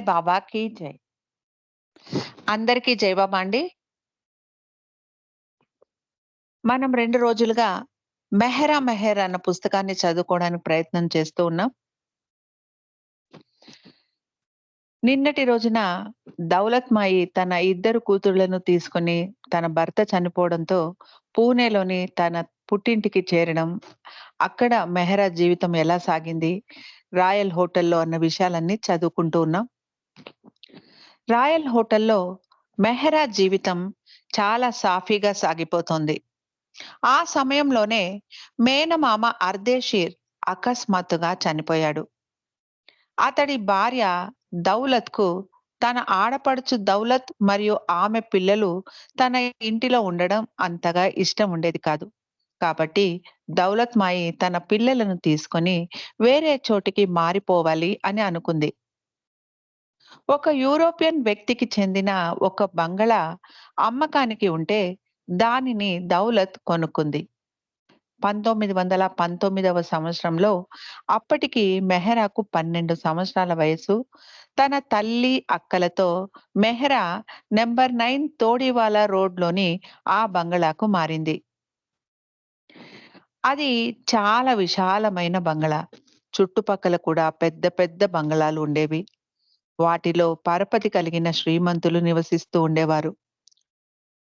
బాబాకి జై. అందరికీ జై బాబా అండి. మనం 2 రోజులుగా 'మెహరా మెహర్' అన్న పుస్తకాన్ని చదువుకోవడానికి ప్రయత్నం చేస్తూ ఉన్నాం. నిన్నటి రోజున దౌలత్‌మాయి తన ఇద్దరు కూతుళ్ళను తీసుకొని తన భర్త చనిపోవడంతో పూణేలోని తన పుట్టింటికి చేరడం, అక్కడ మెహరా జీవితం ఎలా సాగింది, రాయల్ హోటల్‌లో అన్న విషయాలన్నీ చదువుకుంటూ ఉన్నాం. రాయల్ హోటల్‌లో మెహరా జీవితం చాలా సాఫీగా సాగిపోతోంది. ఆ సమయంలోనే మేనమామ అర్దేషీర్ అకస్మాత్తుగా చనిపోయాడు. అతడి భార్య దౌలత్‌కు తన ఆడపడుచు దౌలత్ మరియు ఆమె పిల్లలు తన ఇంటిలో ఉండడం అంతగా ఇష్టం ఉండేది కాదు. కాబట్టి దౌలత్ మాయి తన పిల్లలను తీసుకొని వేరే చోటికి మారిపోవాలి అని అనుకుంది. ఒక యూరోపియన్ వ్యక్తికి చెందిన ఒక బంగళా అమ్మకానికి ఉంటే దానిని దౌలత్ కొనుక్కుంది. 1919వ సంవత్సరంలో అప్పటికి మెహరాకు 12 సంవత్సరాల వయసు. తన తల్లి, అక్కలతో మెహరా నంబర్ 9 తోడివాలా రోడ్‌లోని ఆ బంగళాకు మారింది. అది చాలా విశాలమైన బంగళా. చుట్టుపక్కల కూడా పెద్ద పెద్ద బంగళాలు ఉండేవి. వాటిలో పరపతి కలిగిన శ్రీమంతులు నివసిస్తూ ఉండేవారు.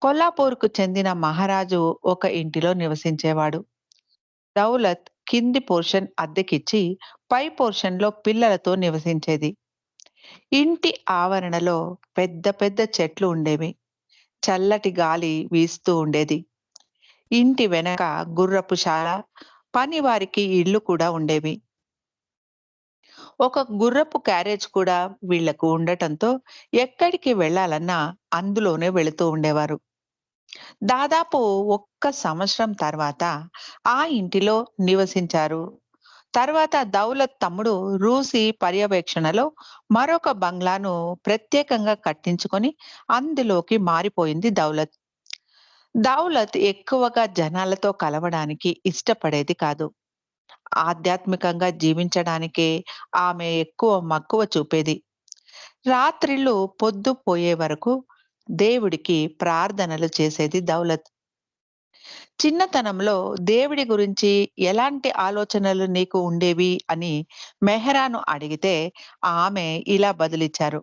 కొల్లాపూర్‌కు చెందిన మహారాజు ఒక ఇంటిలో నివసించేవాడు. దౌలత్ కింది పోర్షన్ అద్దెకిచ్చి, పై పోర్షన్‌లో పిల్లలతో నివసించేది. ఇంటి ఆవరణలో పెద్ద పెద్ద చెట్లు ఉండేవి. చల్లటి గాలి వీస్తూ ఉండేది. ఇంటి వెనక గుర్రపు శాల, పనివారికి ఇళ్ళు కూడా ఉండేవి. ఒక గుర్రపు క్యారేజ్ కూడా వీళ్లకు ఉండటంతో ఎక్కడికి వెళ్ళాలన్నా అందులోనే వెళుతూ ఉండేవారు. దాదాపు ఒక్క సంవత్సరం తర్వాత ఆ ఇంటిలో నివసించారు. తర్వాత దౌలత్ తమ్ముడు రూసీ పర్యవేక్షణలో మరొక బంగ్లాను ప్రత్యేకంగా కట్టించుకొని అందులోకి మారిపోయింది దౌలత్. దౌలత్ ఎక్కువగా జనాలతో కలవడానికి ఇష్టపడేది కాదు. ఆధ్యాత్మికంగా జీవించడానికే ఆమె ఎక్కువ మక్కువ చూపేది. రాత్రిళ్ళు పొద్దు పోయే వరకు దేవుడికి ప్రార్థనలు చేసేది దౌలత్. చిన్నతనంలో దేవుడి గురించి ఎలాంటి ఆలోచనలు నీకు ఉండేవి అని మెహరాను అడిగితే ఆమె ఇలా బదులిచ్చారు.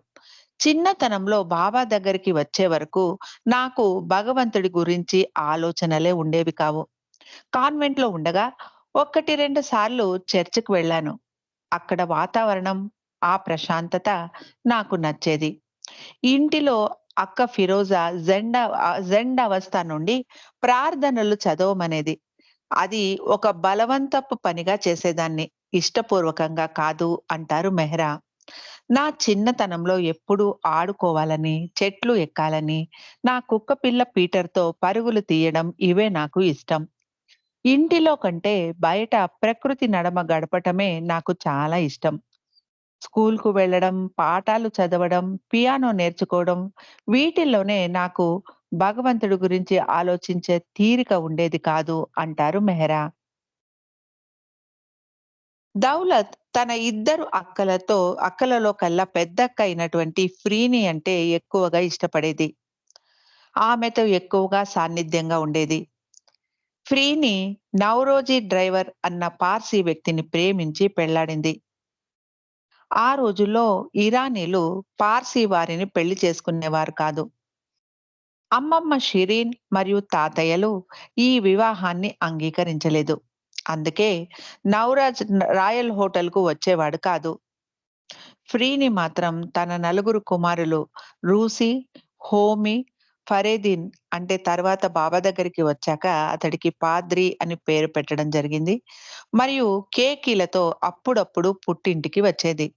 చిన్నతనంలో బాబా దగ్గరికి వచ్చే వరకు నాకు భగవంతుడి గురించి ఆలోచనలే ఉండేవి కావు. కాన్వెంట్‌లో ఉండగా 1, 2 సార్లు చర్చికి వెళ్ళాను. అక్కడ వాతావరణం, ఆ ప్రశాంతత నాకు నచ్చేది. ఇంటిలో అక్క ఫిరోజా జెండ్ అవస్థ నుండి ప్రార్థనలు చదవమనేది. అది ఒక బలవంతపు పనిగా చేసేదాన్ని. ఇష్టపూర్వకంగా కాదు అంటారు మెహ్రా. నా చిన్నతనంలో ఎప్పుడూ ఆడుకోవాలని, చెట్లు ఎక్కాలని, నా కుక్కపిల్ల పీటర్‌తో పరుగులు తీయడం ఇవే నాకు ఇష్టం. ఇంటిలో కంటే బయట ప్రకృతి నడమ గడపటమే నాకు చాలా ఇష్టం. స్కూల్‌కు వెళ్ళడం, పాఠాలు చదవడం, పియానో నేర్చుకోవడం వీటిల్లోనే నాకు భగవంతుడి గురించి ఆలోచించే తీరిక ఉండేది కాదు అంటారు మెహ్రా. దౌలత్ తన ఇద్దరు అక్కలలో కల్లా పెద్దక్క అయినటువంటి ఫ్రీని అంటే ఎక్కువగా ఇష్టపడేది. ఆమెతో ఎక్కువగా సాన్నిధ్యంగా ఉండేది. ఫ్రీని నౌరోజీ డ్రైవర్ అన్న పార్సీ వ్యక్తిని ప్రేమించి పెళ్లాడింది. ఆ రోజుల్లో ఇరానీలు పార్సీ వారిని పెళ్లి చేసుకునేవారు కాదు. అమ్మమ్మ షిరీన్ మరియు తాతయ్యలు ఈ వివాహాన్ని అంగీకరించలేదు. అందుకే నౌరాజ్ రాయల్ హోటల్‌కు వచ్చేవాడు కాదు. ఫ్రీని మాత్రం తన నలుగురు కుమారులు రూసీ, హోమీ, ఫరేదీన్ అంటే తర్వాత బాబా దగ్గరికి వచ్చాక అతడికి పాద్రి అని పేరు పెట్టడం జరిగింది. మరియు కేకీలతో అప్పుడప్పుడు పుట్టింటికి వచ్చేది.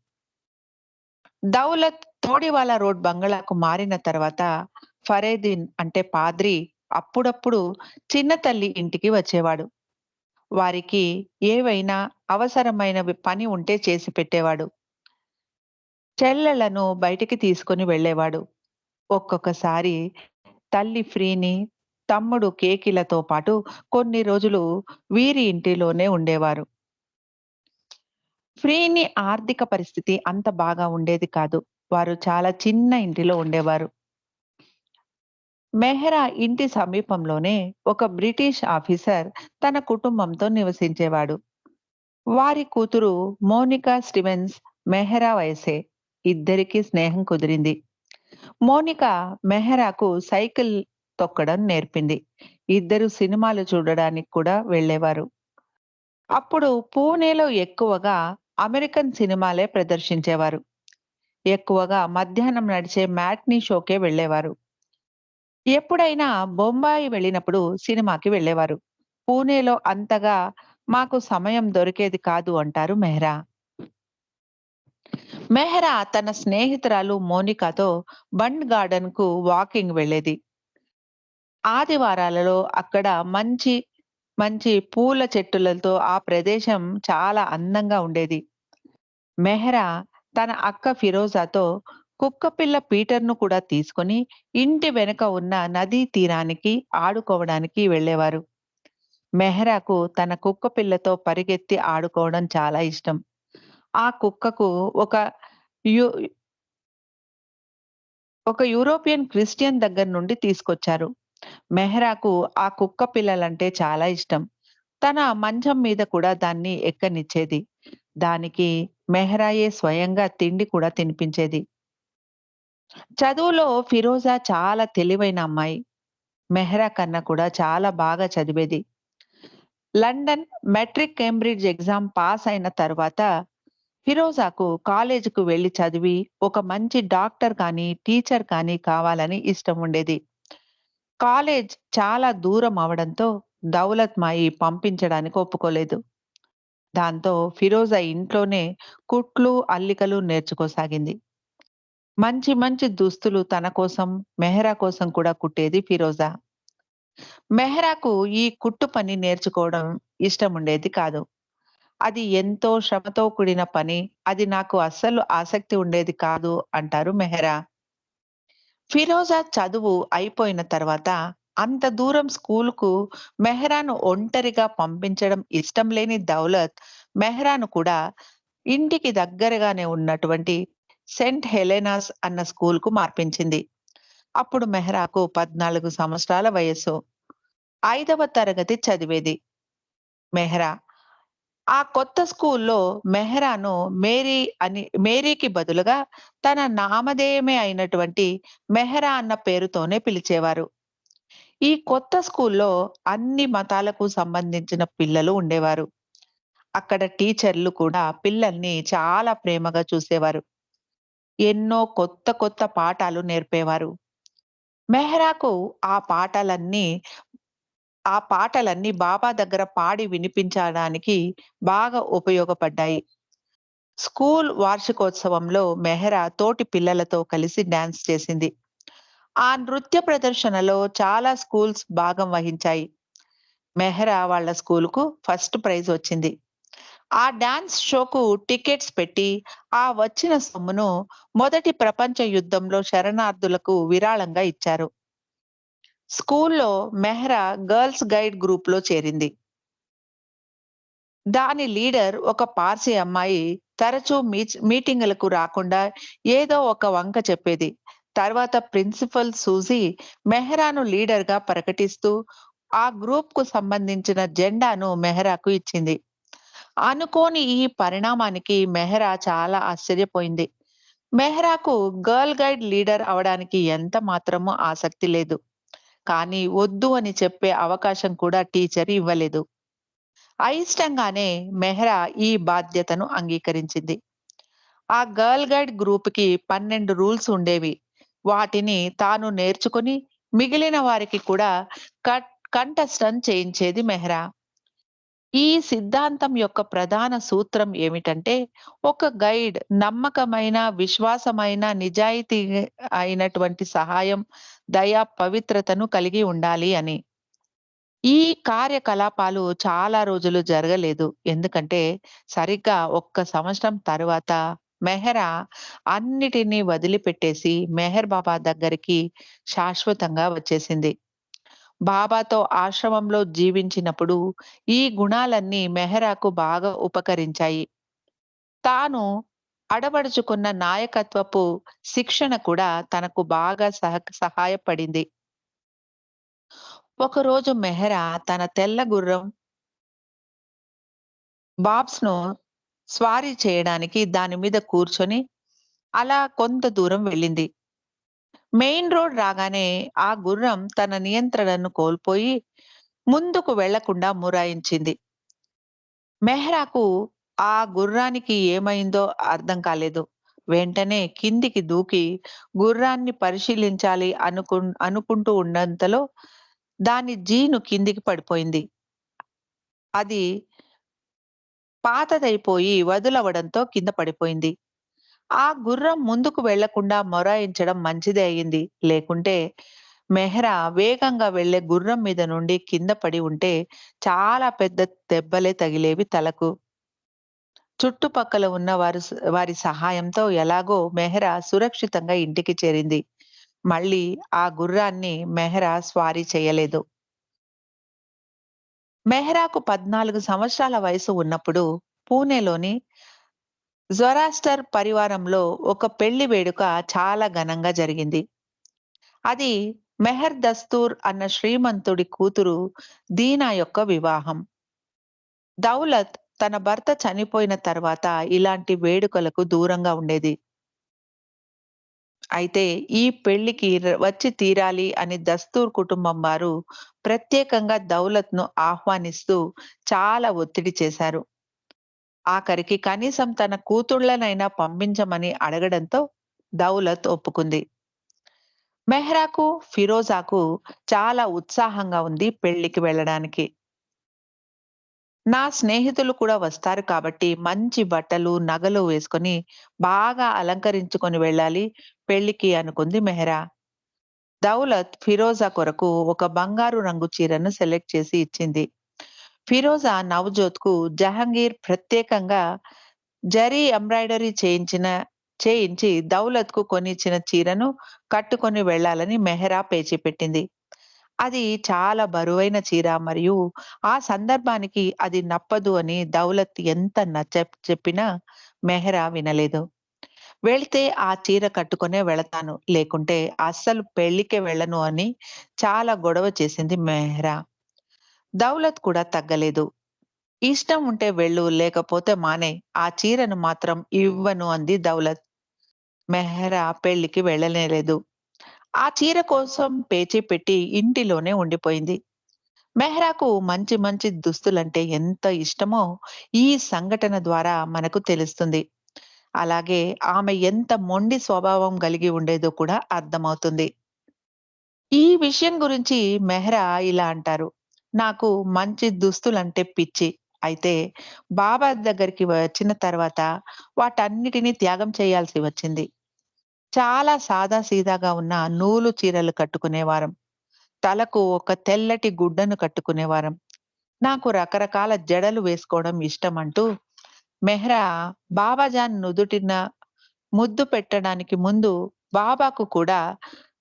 దౌలత్ తోడివాలా రోడ్ బంగళాకు మారిన తర్వాత ఫరేదీన్ అంటే పాద్రి అప్పుడప్పుడు చిన్న తల్లి ఇంటికి వచ్చేవాడు. వారికి ఏవైనా అవసరమైనవి పని ఉంటే చేసి పెట్టేవాడు. చెల్లెళ్ళను బయటికి తీసుకొని వెళ్ళేవాడు. ఒక్కొక్కసారి తల్లి ఫ్రీని, తమ్ముడు కేకిలతో పాటు కొన్ని రోజులు వీరి ఇంటిలోనే ఉండేవారు. ఫ్రీని ఆర్థిక పరిస్థితి అంత బాగా ఉండేది కాదు. వారు చాలా చిన్న ఇంటిలో ఉండేవారు. మెహ్రా ఇంటి సమీపంలోనే ఒక బ్రిటిష్ ఆఫీసర్ తన కుటుంబంతో నివసించేవాడు. వారి కూతురు మోనికా స్టీవెన్స్ మెహ్రా వయసే. ఇద్దరికీ స్నేహం కుదిరింది. మోనికా మెహ్రాకు సైకిల్ తొక్కడం నేర్పింది. ఇద్దరు సినిమాలు చూడడానికి కూడా వెళ్ళేవారు. అప్పుడు పూణేలో ఎక్కువగా అమెరికన్ సినిమాలే ప్రదర్శించేవారు. ఎక్కువగా మధ్యాహ్నం నడిచే మ్యాట్నీ షోకే వెళ్ళేవారు. ఎప్పుడైనా బొంబాయి వెళ్ళినప్పుడు సినిమాకి వెళ్ళేవారు. పూణేలో అంతగా మాకు సమయం దొరికేది కాదు అంటారు మెహ్రా. మెహ్రా తన స్నేహితురాలు మోనికాతో బండ్ గార్డెన్‌కు వాకింగ్ వెళ్ళేది. ఆదివారాలలో అక్కడ మంచి మంచి పూల చెట్టులతో ఆ ప్రదేశం చాలా అందంగా ఉండేది. మెహ్రా తన అక్క ఫిరోజాతో కుక్కపిల్ల పీటర్‌ను కూడా తీసుకొని ఇంటి వెనుక ఉన్న నదీ తీరానికి ఆడుకోవడానికి వెళ్ళేవారు. మెహ్రాకు తన కుక్కపిల్లతో పరిగెత్తి ఆడుకోవడం చాలా ఇష్టం. ఆ కుక్కకు ఒక యు ఒక యూరోపియన్ క్రిస్టియన్ దగ్గర నుండి తీసుకొచ్చారు. మెహ్రాకు ఆ కుక్క పిల్లలంటే చాలా ఇష్టం. తన మంచం మీద కూడా దాన్ని ఎక్కనిచ్చేది. దానికి మెహ్రాయే స్వయంగా తిండి కూడా తినిపించేది. చదువులో ఫిరోజా చాలా తెలివైన అమ్మాయి. మెహ్రా కన్నా కూడా చాలా బాగా చదివేది. London metric Cambridge exam pass అయిన తర్వాత ఫిరోజాకు కాలేజీకి వెళ్లి చదివి ఒక మంచి డాక్టర్ కానీ, టీచర్ కానీ కావాలని ఇష్టం ఉండేది. కాలేజ్ చాలా దూరం అవడంతో దౌలత్ మాయి పంపించడానికి ఒప్పుకోలేదు. దాంతో ఫిరోజా ఇంట్లోనే కుట్లు, అల్లికలు నేర్చుకోసాగింది. మంచి మంచి దుస్తులు తన కోసం, మెహ్రా కోసం కూడా కుట్టేది ఫిరోజా. మెహ్రాకు ఈ కుట్టు పని నేర్చుకోవడం ఇష్టముండేది కాదు. అది ఎంతో శ్రమతో కూడిన పని. అది నాకు అస్సలు ఆసక్తి ఉండేది కాదు అంటారు మెహ్రా. ఫిరోజా చదువు అయిపోయిన తర్వాత అంత దూరం స్కూలుకు మెహ్రాను ఒంటరిగా పంపించడం ఇష్టం లేని దౌలత్ మెహ్రాను కూడా ఇంటికి దగ్గరగానే ఉన్నటువంటి సెయింట్ హెలెనాస్ అన్న స్కూలుకు మార్పించింది. అప్పుడు మెహ్రాకు 14 సంవత్సరాల వయస్సు. 5వ తరగతి చదివేది మెహ్రా. ఆ కొత్త స్కూల్లో మెహ్రాను మేరీకి బదులుగా తన నామధేయమే అయినటువంటి మెహ్రా అన్న పేరుతోనే పిలిచేవారు. ఈ కొత్త స్కూల్లో అన్ని మతాలకు సంబంధించిన పిల్లలు ఉండేవారు. అక్కడ టీచర్లు కూడా పిల్లల్ని చాలా ప్రేమగా చూసేవారు. ఎన్నో కొత్త కొత్త పాఠాలు నేర్పేవారు. మెహ్రాకు ఆ పాఠాలన్నీ ఆ పాటలన్నీ బాబా దగ్గర పాడి వినిపించడానికి బాగా ఉపయోగపడ్డాయి. స్కూల్ వార్షికోత్సవంలో మెహ్రా తోటి పిల్లలతో కలిసి డాన్స్ చేసింది. ఆ నృత్య ప్రదర్శనలో చాలా స్కూల్స్ భాగం వహించాయి. మెహ్రా వాళ్ళ స్కూలుకు ఫస్ట్ ప్రైజ్ వచ్చింది. ఆ డాన్స్ షోకు టికెట్స్ పెట్టి ఆ వచ్చిన సొమ్మును మొదటి ప్రపంచ యుద్ధంలో శరణార్థులకు విరాళంగా ఇచ్చారు. స్కూల్లో మెహ్రా గర్ల్స్ గైడ్ గ్రూప్‌లో చేరింది. దాని లీడర్ ఒక పార్సీ అమ్మాయి తరచూ మీటింగులకు రాకుండా ఏదో ఒక వంక చెప్పేది. తర్వాత ప్రిన్సిపల్ సూజీ మెహ్రాను లీడర్‌గా ప్రకటిస్తూ ఆ గ్రూప్‌కు సంబంధించిన జెండాను మెహ్రాకు ఇచ్చింది. అనుకోని ఈ పరిణామానికి మెహ్రా చాలా ఆశ్చర్యపోయింది. మెహ్రాకు గర్ల్ గైడ్ లీడర్ అవడానికి ఎంత మాత్రమూ ఆసక్తి లేదు. కానీ వద్దు అని చెప్పే అవకాశం కూడా టీచర్ ఇవ్వలేదు. అయిష్టంగానే మెహ్రా ఈ బాధ్యతను అంగీకరించింది. ఆ గర్ల్ గైడ్ గ్రూప్‌కి 12 రూల్స్ ఉండేవి. వాటిని తాను నేర్చుకొని మిగిలిన వారికి కూడా కంఠస్థం చేయించేది మెహ్రా. ఈ సిద్ధాంతం యొక్క ప్రధాన సూత్రం ఏమిటంటే, ఒక గైడ్ నమ్మకమైన, విశ్వాసమైన, నిజాయితీ అయినటువంటి సహాయం, దయ, పవిత్రతను కలిగి ఉండాలి అని. ఈ కార్యకలాపాలు చాలా రోజులు జరగలేదు. ఎందుకంటే, సరిగ్గా ఒక్క సంవత్సరం తరువాత మెహ్రా అన్నిటిని వదిలిపెట్టేసి మెహర్ బాబా దగ్గరికి శాశ్వతంగా వచ్చేసింది. బాబాతో ఆశ్రమంలో జీవించినప్పుడు ఈ గుణాలన్నీ మెహ్రాకు బాగా ఉపకరించాయి. తాను అడబడుచుకున్న నాయకత్వపు శిక్షణ కూడా తనకు బాగా సహాయపడింది. ఒకరోజు మెహరా తన తెల్ల గుర్రం బాబ్స్‌ను స్వారీ చేయడానికి దాని మీద కూర్చొని అలా కొంత దూరం వెళ్ళింది. మెయిన్ రోడ్ రాగానే ఆ గుర్రం తన నియంత్రణను కోల్పోయి ముందుకు వెళ్లకుండా మొరాయించింది. మెహ్రాకు ఆ గుర్రానికి ఏమైందో అర్థం కాలేదు. వెంటనే కిందికి దూకి గుర్రాన్ని పరిశీలించాలి అనుకుంటూ ఉన్నంతలో దాని జీను కిందికి పడిపోయింది. అది పాతదైపోయి వదులవడంతో కింద పడిపోయింది. ఆ గుర్రం ముందుకు వెళ్లకుండా మొరాయించడం మంచిదే అయింది. లేకుంటే మెహ్రా వేగంగా వెళ్లే గుర్రం మీద నుండి కింద పడి ఉంటే చాలా పెద్ద దెబ్బలే తగిలేవి తలకు. చుట్టుపక్కల ఉన్న వారి సహాయంతో ఎలాగో మెహ్రా సురక్షితంగా ఇంటికి చేరింది. మళ్ళీ ఆ గుర్రాన్ని మెహ్రా స్వారీ చేయలేదు. మెహ్రాకు 14 సంవత్సరాల వయసు ఉన్నప్పుడు పూణేలోని జొరాస్టర్ పరివారంలో ఒక పెళ్లి వేడుక చాలా ఘనంగా జరిగింది. అది మెహర్ దస్తూర్ అన్న శ్రీమంతుడి కూతురు దీనా యొక్క వివాహం. దౌలత్ తన భర్త చనిపోయిన తర్వాత ఇలాంటి వేడుకలకు దూరంగా ఉండేది. అయితే ఈ పెళ్లికి వచ్చి తీరాలి అని దస్తూర్ కుటుంబం వారు ప్రత్యేకంగా దౌలత్‌ను ఆహ్వానిస్తూ చాలా ఒత్తిడి చేశారు. ఆఖరికి కనీసం తన కూతుళ్ళనైనా పంపించమని అడగడంతో దౌలత్ ఒప్పుకుంది. మెహ్రాకు, ఫిరోజాకు చాలా ఉత్సాహంగా ఉంది పెళ్ళికి వెళ్ళడానికి. నా స్నేహితులు కూడా వస్తారు కాబట్టి మంచి బట్టలు, నగలు వేసుకొని బాగా అలంకరించుకొని వెళ్ళాలి పెళ్ళికి అనుకుంది మెహ్రా. దౌలత్ ఫిరోజా కొరకు ఒక బంగారు రంగు చీరను సెలెక్ట్ చేసి ఇచ్చింది. ఫిరోజా నవజోత్‌కు జహంగీర్ ప్రత్యేకంగా జరీ ఎంబ్రాయిడరీ చేయించి దౌలత్‌కు కొనిచ్చిన చీరను కట్టుకొని వెళ్ళాలని మెహ్రా పేచీ పెట్టింది. అది చాలా బరువైన చీర మరియు ఆ సందర్భానికి అది నప్పదు అని దౌలత్ ఎంత చెప్పినా మెహ్రా వినలేదు. వెళ్తే ఆ చీర కట్టుకొనే వెళతాను. లేకుంటే అస్సలు పెళ్ళికే వెళ్ళను అని చాలా గొడవ చేసింది మెహ్రా. దౌలత్ కూడా తగ్గలేదు. ఇష్టం ఉంటే వెళ్ళు లేకపోతే మానేయ్. ఆ చీరను మాత్రం ఇవ్వను అంది దౌలత్. మెహ్రా పెళ్ళికి వెళ్ళనేలేదు. ఆ చీర కోసం పేచీ పెట్టి ఇంటిలోనే ఉండిపోయింది. మెహ్రాకు మంచి మంచి దుస్తులంటే ఎంత ఇష్టమో ఈ సంఘటన ద్వారా మనకు తెలుస్తుంది. అలాగే ఆమె ఎంత మొండి స్వభావం కలిగి ఉండేదో కూడా అర్థమవుతుంది. ఈ విషయం గురించి మెహ్రా ఇలా అంటారు. నాకు మంచి దుస్తులంటే పిచ్చి. అయితే బాబా దగ్గరికి వచ్చిన తర్వాత వాటన్నిటిని త్యాగం చేయాల్సి వచ్చింది. చాలా సాదాసీదాగా ఉన్న నూలు చీరలు కట్టుకునేవారం. తలకు ఒక తెల్లటి గుడ్డను కట్టుకునేవారం. నాకు రకరకాల జడలు వేసుకోవడం ఇష్టమంటూ మెహ్రా బాబాజాన్ నుదుటిన ముద్దు పెట్టడానికి ముందు బాబాకు కూడా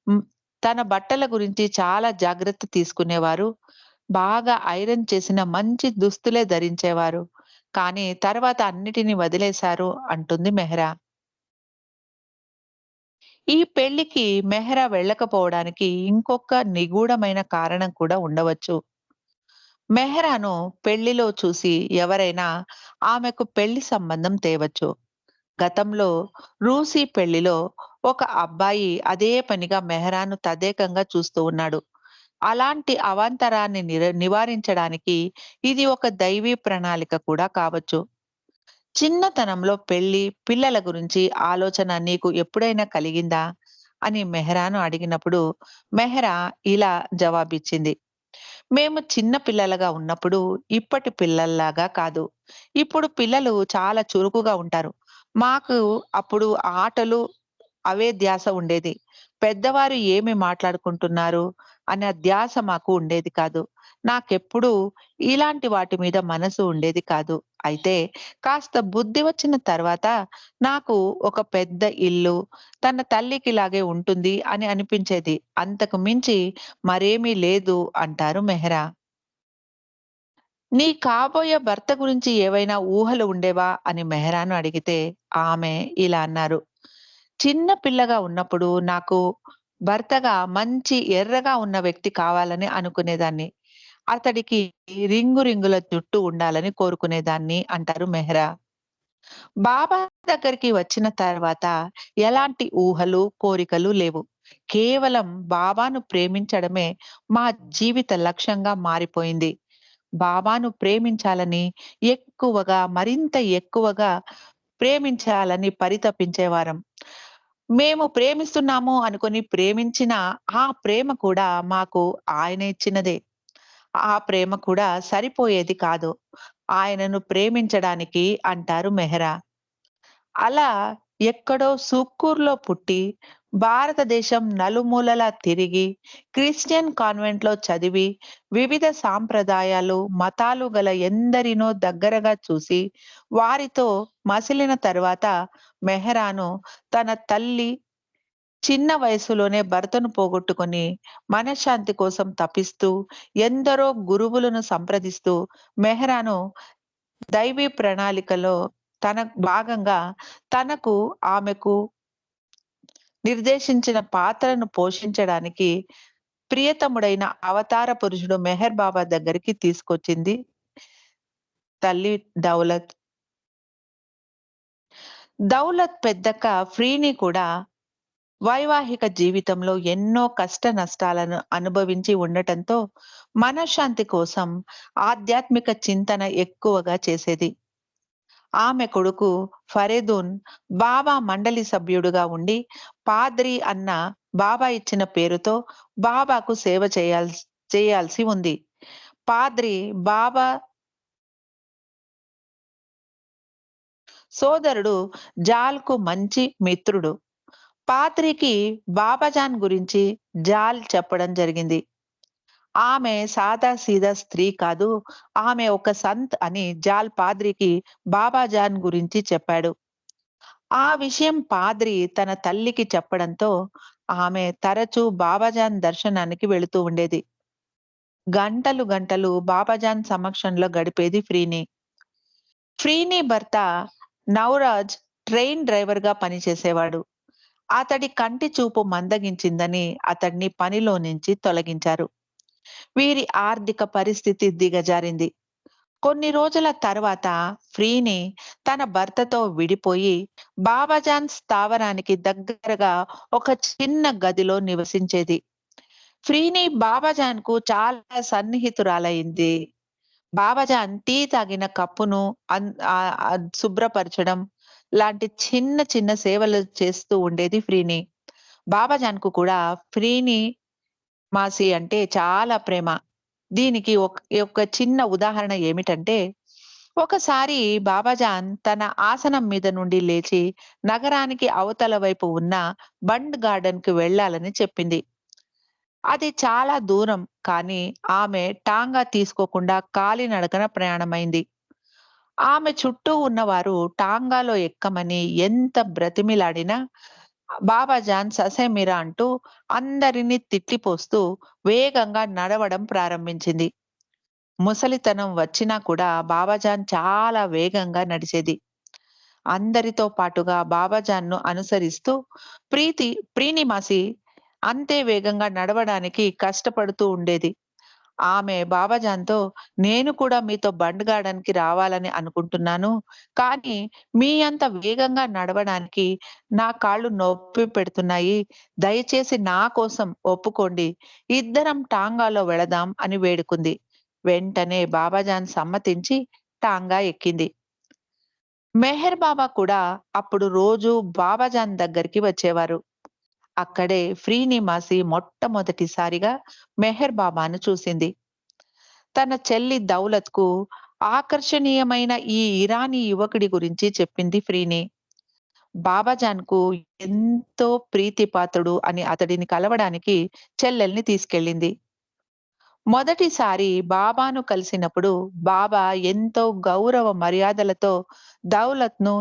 హ్మ్, తన బట్టల గురించి చాలా జాగ్రత్త తీసుకునేవారు. బాగా ఐరన్ చేసిన మంచి దుస్తులే ధరించేవారు. కానీ తర్వాత అన్నిటిని వదిలేశారు అంటుంది మెహ్రా. ఈ పెళ్లికి మెహ్రా వెళ్ళకపోవడానికి ఇంకొక నిగూఢమైన కారణం కూడా ఉండవచ్చు. మెహ్రాను పెళ్లిలో చూసి ఎవరైనా ఆమెకు పెళ్లి సంబంధం తేవచ్చు. గతంలో రూసీ పెళ్లిలో ఒక అబ్బాయి అదే పనిగా మెహ్రాను తదేకంగా చూస్తూ ఉన్నాడు. అలాంటి అవాంతరాన్ని నివారించడానికి ఇది ఒక దైవీ ప్రణాళిక కూడా కావచ్చు. చిన్నతనంలో పెళ్లి, పిల్లల గురించి ఆలోచన నీకు ఎప్పుడైనా కలిగిందా? అని మెహ్రాను అడిగినప్పుడు మెహ్రా ఇలా జవాబిచ్చింది. మేము చిన్న పిల్లలుగా ఉన్నప్పుడు ఇప్పటి పిల్లల్లాగా కాదు. ఇప్పుడు పిల్లలు చాలా చురుకుగా ఉంటారు. మాకు అప్పుడు ఆటలు అవే ధ్యాస ఉండేది. పెద్దవారు ఏమి మాట్లాడుకుంటున్నారు అనే ధ్యాస మాకు ఉండేది కాదు. నాకెప్పుడూ ఇలాంటి వాటి మీద మనసు ఉండేది కాదు. అయితే కాస్త బుద్ధి వచ్చిన తర్వాత నాకు ఒక పెద్ద ఇల్లు, తన తల్లికిలాగే ఉంటుంది అని అనిపించేది. అంతకు మించి మరేమీ లేదు అంటారు మెహ్రా. నీ కాబోయే భర్త గురించి ఏవైనా ఊహలు ఉండేవా అని మెహరాను అడిగితే ఆమె ఇలా అన్నారు. చిన్న పిల్లగా ఉన్నప్పుడు నాకు భర్తగా మంచి ఎర్రగా ఉన్న వ్యక్తి కావాలని అనుకునేదాన్ని. అతడికి రింగు రింగుల జుట్టు ఉండాలని కోరుకునేదాన్ని అంటారు మెహ్రా. బాబా దగ్గరికి వచ్చిన తర్వాత ఎలాంటి ఊహలు, కోరికలు లేవు. కేవలం బాబాను ప్రేమించడమే మా జీవిత లక్ష్యంగా మారిపోయింది. బాబాను ప్రేమించాలని ఎక్కువగా, మరింత ఎక్కువగా ప్రేమించాలని పరితపించేవారం. మేము ప్రేమిస్తున్నాము అనుకుని ప్రేమించిన ఆ ప్రేమ కూడా మాకు ఆయన ఇచ్చినదే. ఆ ప్రేమ కూడా సరిపోయేది కాదు. ఆయనను ప్రేమించడానికి అంటారు మెహ్రా. అలా ఎక్కడో సుక్కూర్‌లో పుట్టి, భారతదేశం నలుమూలలా తిరిగి, క్రిస్టియన్ కాన్వెంట్‌లో చదివి, వివిధ సాంప్రదాయాలు, మతాలు గల ఎందరినో దగ్గరగా చూసి, వారితో మసిలిన తరువాత మెహరాను తన తల్లి చిన్న వయస్సులోనే భర్తను పోగొట్టుకొని, మనశ్శాంతి కోసం తపిస్తూ, ఎందరో గురువులను సంప్రదిస్తూ, మెహరాను దైవీ ప్రణాళికలో తన భాగంగా తనకు, ఆమెకు నిర్దేశించిన పాత్రను పోషించడానికి ప్రియతముడైన అవతార పురుషుడు మెహర్ బాబా దగ్గరికి తీసుకొచ్చింది తల్లి దౌలత్. దౌలత్ పెద్దక్క ఫ్రీని కూడా వైవాహిక జీవితంలో ఎన్నో కష్ట నష్టాలను అనుభవించి ఉండటంతో మనశ్శాంతి కోసం ఆధ్యాత్మిక చింతన ఎక్కువగా చేసేది. ఆమె కొడుకు ఫరీదూన్ బాబా మండలి సభ్యుడుగా ఉండి, పాద్రి అన్న బాబా ఇచ్చిన పేరుతో బాబాకు సేవ చేయాల్సి ఉంది. పాద్రి బాబా సోదరుడు జాల్‌కు మంచి మిత్రుడు. పాద్రికి బాబాజాన్ గురించి జాల్ చెప్పడం జరిగింది. ఆమె సాదాసీదా స్త్రీ కాదు. ఆమె ఒక సంత్ అని జాల్ పాద్రికి బాబాజాన్ గురించి చెప్పాడు. ఆ విషయం పాద్రి తన తల్లికి చెప్పడంతో ఆమె తరచూ బాబాజాన్ దర్శనానికి వెళుతూ ఉండేది. గంటలు గంటలు బాబాజాన్ సమక్షంలో గడిపేది ఫ్రీని. ఫ్రీని భర్త నౌరాజ్ ట్రైన్ డ్రైవర్‌గా పనిచేసేవాడు. అతడి కంటి చూపు మందగించిందని అతడిని పనిలో నుంచి తొలగించారు. వీరి ఆర్థిక పరిస్థితి దిగజారింది. కొన్ని రోజుల తర్వాత ఫ్రీని తన భర్తతో విడిపోయి బాబాజాన్ స్థావరానికి దగ్గరగా ఒక చిన్న గదిలో నివసించేది. ఫ్రీని బాబాజాన్‌కు చాలా సన్నిహితురాలైంది. బాబాజాన్ టీ తాగిన కప్పును శుభ్రపరచడం లాంటి చిన్న చిన్న సేవలు చేస్తూ ఉండేది ఫ్రీని. బాబాజాన్‌కు కూడా ఫ్రీని మాసి అంటే చాలా ప్రేమ. దీనికి ఒక చిన్న ఉదాహరణ ఏమిటంటే, ఒకసారి బాబాజాన్ తన ఆసనం మీద నుండి లేచి నగరానికి అవతల వైపు ఉన్న బండ్ గార్డెన్‌కి వెళ్ళాలని చెప్పింది. అది చాలా దూరం, కానీ ఆమె టాంగా తీసుకోకుండా కాలినడకన ప్రయాణమైంది. ఆమె చుట్టూ ఉన్నవారు టాంగాలో ఎక్కమని ఎంత బ్రతిమిలాడినా బాబాజాన్ ససేమిరా అంటూ అందరినీ తిట్టిపోస్తూ వేగంగా నడవడం ప్రారంభించింది. ముసలితనం వచ్చినా కూడా బాబాజాన్ చాలా వేగంగా నడిచేది. అందరితో పాటుగా బాబాజాన్‌ను అనుసరిస్తూ ప్రీతి ప్రీనిమాసి అంతే వేగంగా నడవడానికి కష్టపడుతూ ఉండేది. ఆమె బాబాజాన్‌తో "నేను కూడా మీతో బండ్ గార్డెన్‌కి రావాలని అనుకుంటున్నాను. కానీ మీ అంత వేగంగా నడవడానికి నా కాళ్ళు నొప్పి పెడుతున్నాయి. దయచేసి నా కోసం ఒప్పుకోండి. ఇద్దరం టాంగాలో వెళదాం" అని వేడుకుంది. వెంటనే బాబాజాన్ సమ్మతించి టాంగా ఎక్కింది. మెహర్ బాబా కూడా అప్పుడు రోజూ బాబాజాన్ దగ్గరికి వచ్చేవారు. అక్కడే ఫ్రీనిమాసి మొట్టమొదటిసారిగా మెహర్ బాబాను చూసింది. తన చెల్లి దౌలత్‌కు ఆకర్షణీయమైన ఈ ఇరానీ యువకుడి గురించి చెప్పింది ఫ్రీని. బాబాజాన్‌కు ఎంతో ప్రీతిపాత్రుడు అని అతడిని కలవడానికి చెల్లెల్ని తీసుకెళ్ళింది. మొదటిసారి బాబాను కలిసినప్పుడు బాబా ఎంతో గౌరవ మర్యాదలతో దౌలత్‌ను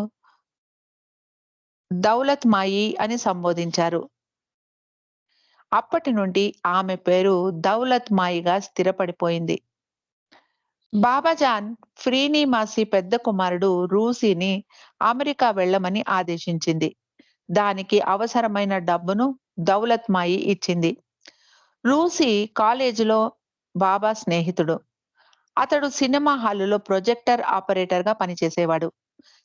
దౌలత్ మాయి అని సంబోధించారు. అప్పటి నుండి ఆమె పేరు దౌలత్ మాయిగా స్థిరపడిపోయింది. బాబాజాన్ ఫ్రీనీమాసి పెద్ద కుమారుడు రూసీని అమెరికా వెళ్ళమని ఆదేశించింది. దానికి అవసరమైన డబ్బును దౌలత్ మాయి ఇచ్చింది. రూసీ కాలేజీలో బాబా స్నేహితుడు. అతడు సినిమా హాలులో ప్రొజెక్టర్ ఆపరేటర్‌గా పనిచేసేవాడు.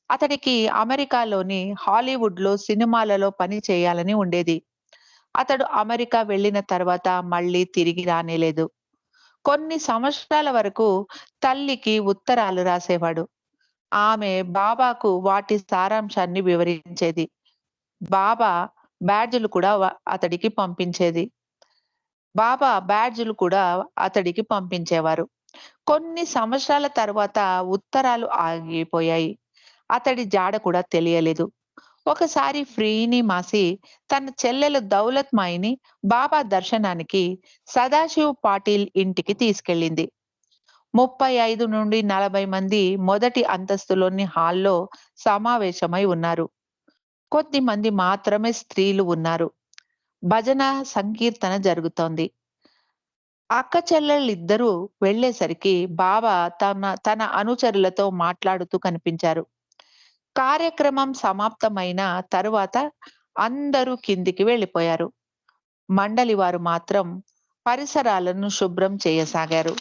అతడికి అమెరికాలోని హాలీవుడ్‌లో సినిమాలలో పని చేయాలని ఉండేది. అతడు అమెరికా వెళ్ళిన తర్వాత మళ్ళీ తిరిగి రానేలేదు. కొన్ని సంవత్సరాల వరకు తల్లికి ఉత్తరాలు రాసేవాడు. ఆమె బాబాకు వాటి సారాంశాన్ని వివరించేది. బాబా బ్యాడ్జ్‌లు కూడా అతడికి పంపించేది. బాబా బ్యాడ్జ్‌లు కూడా అతడికి పంపించేవారు. కొన్ని సంవత్సరాల తరువాత ఉత్తరాలు ఆగిపోయాయి. అతడి జాడ కూడా తెలియలేదు. ఒకసారి ఫ్రీని మాసి తన చెల్లెలు దౌలత్ మాయిని బాబా దర్శనానికి సదాశివ్ పాటిల్ ఇంటికి తీసుకెళ్ళింది. 35-40 మంది మొదటి అంతస్తులోని హాల్లో సమావేశమై ఉన్నారు. కొద్ది మంది మాత్రమే స్త్రీలు ఉన్నారు. భజన, సంకీర్తన జరుగుతోంది. అక్క చెల్లెళ్ళిద్దరూ వెళ్ళేసరికి బాబా తన అనుచరులతో మాట్లాడుతూ కనిపించారు. కార్యక్రమం సమాప్తమైన తరువాత అందరూ కిందికి వెళ్ళిపోయారు. మండలి వారు మాత్రం పరిసరాలను శుభ్రం చేయసాగారు.